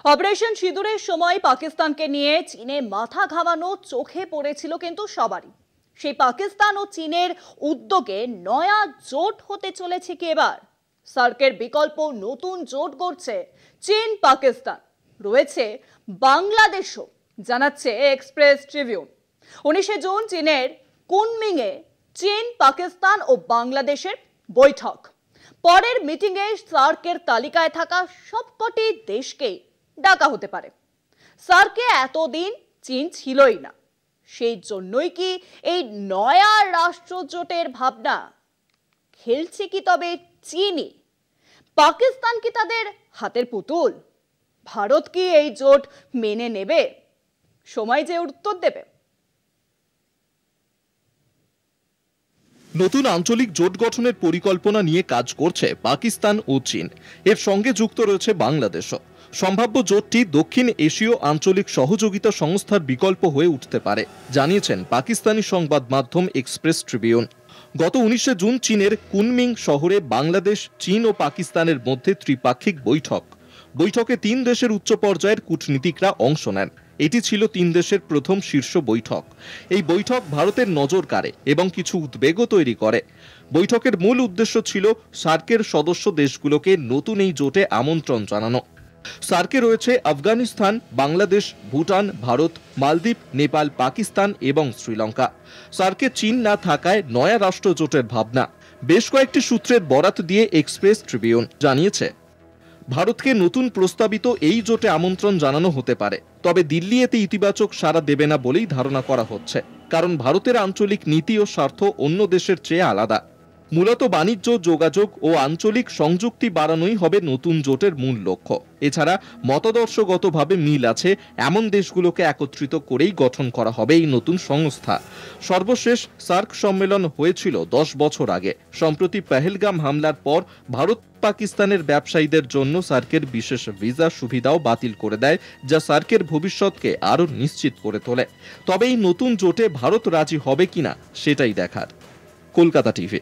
Operation সিঁদুরের সময় পাকিস্তানকে নিয়ে চীনে মাথা ঘামানো চোখে পড়েছিল কিন্তু সবারই। সেই পাকিস্তান ও চীনের উদ্যোগে নয়া জোট হতে চলেছে কি এবার? সার্কের বিকল্প নতুন জোট গড়ছে চীন পাকিস্তান, রয়েছে বাংলাদেশও, জানাচ্ছে এক্সপ্রেস ট্রিবিউন। 19শে জুন চীনের কুনমিংয়ে চীন পাকিস্তান ও বাংলাদেশের বৈঠক। পরের মিটিংয়ে সার্কের তালিকায় থাকা সবকটি দেশকেই ডাকা হতে পারে। সার্কে এতদিন চীন ছিলই না, সেই জন্যই কি এই নয়া রাষ্ট্র জোটের ভাবনা? খেলছে কি তবে চীনই? পাকিস্তান কি তাদের হাতের পুতুল? ভারত কি এই জোট মেনে নেবে? সময় যে উত্তর দেবে। নতুন আঞ্চলিক জোট গঠনের পরিকল্পনা নিয়ে কাজ করছে পাকিস্তান ও চীন। এর সঙ্গে যুক্ত রয়েছে বাংলাদেশও। সম্ভাব্য জোটটি দক্ষিণ এশীয় আঞ্চলিক সহযোগিতা সংস্থার বিকল্প হয়ে উঠতে পারে, জানিয়েছেন পাকিস্তানি সংবাদ মাধ্যম এক্সপ্রেস ট্রিবিউন। গত 19শে জুন চীনের কুনমিং শহরে বাংলাদেশ, চীন ও পাকিস্তানের মধ্যে ত্রিপাক্ষিক বৈঠকে 3 দেশের উচ্চ পর্যায়ের কূটনীতিকরা অংশ নেন। এটি ছিল 3 দেশের প্রথম শীর্ষ বৈঠক। এই বৈঠক ভারতের নজর কাড়ে এবং কিছু উদ্বেগও তৈরি করে। বৈঠকের মূল উদ্দেশ্য ছিল সার্কের সদস্য দেশগুলোকে নতুন এই জোটে আমন্ত্রণ জানানো। সার্কে রয়েছে আফগানিস্তান, বাংলাদেশ, ভুটান, ভারত, মালদ্বীপ, নেপাল, পাকিস্তান এবং শ্রীলঙ্কা। সার্কে চীন না থাকায় নয়া রাষ্ট্র জোটের ভাবনা। বেশ কয়েকটি সূত্রের বরাত দিয়ে এক্সপ্রেস ট্রিবিউন জানিয়েছে, ভারতকে নতুন প্রস্তাবিত এই জোটে আমন্ত্রণ জানানো হতে পারে, তবে দিল্লি এতে ইতিবাচক সাড়া দেবে না বলেই ধারণা করা হচ্ছে। কারণ ভারতের আঞ্চলিক নীতি ও স্বার্থ অন্য দেশের চেয়ে আলাদা। মূলত বাণিজ্য, যোগাযোগ ও আঞ্চলিক সংযুক্তি বাড়ানোই হবে নতুন জোটের মূল লক্ষ্য। এছাড়া মতাদর্শগতভাবে মিল আছে এমন দেশগুলোকে একত্রিত করেই গঠন করা হবে এই নতুন সংস্থা। সর্বশেষ সার্ক সম্মেলন হয়েছিল 10 বছর আগে। সম্প্রতি পেহেলগাম হামলার পর ভারত পাকিস্তানের ব্যবসায়ীদের জন্য সার্কের বিশেষ ভিসা সুবিধাও বাতিল করে দেয়, যা সার্কের ভবিষ্যৎকে আরও নিশ্চিত করে তোলে। তবে এই নতুন জোটে ভারত রাজি হবে কিনা সেটাই দেখার। কলকাতা টিভি।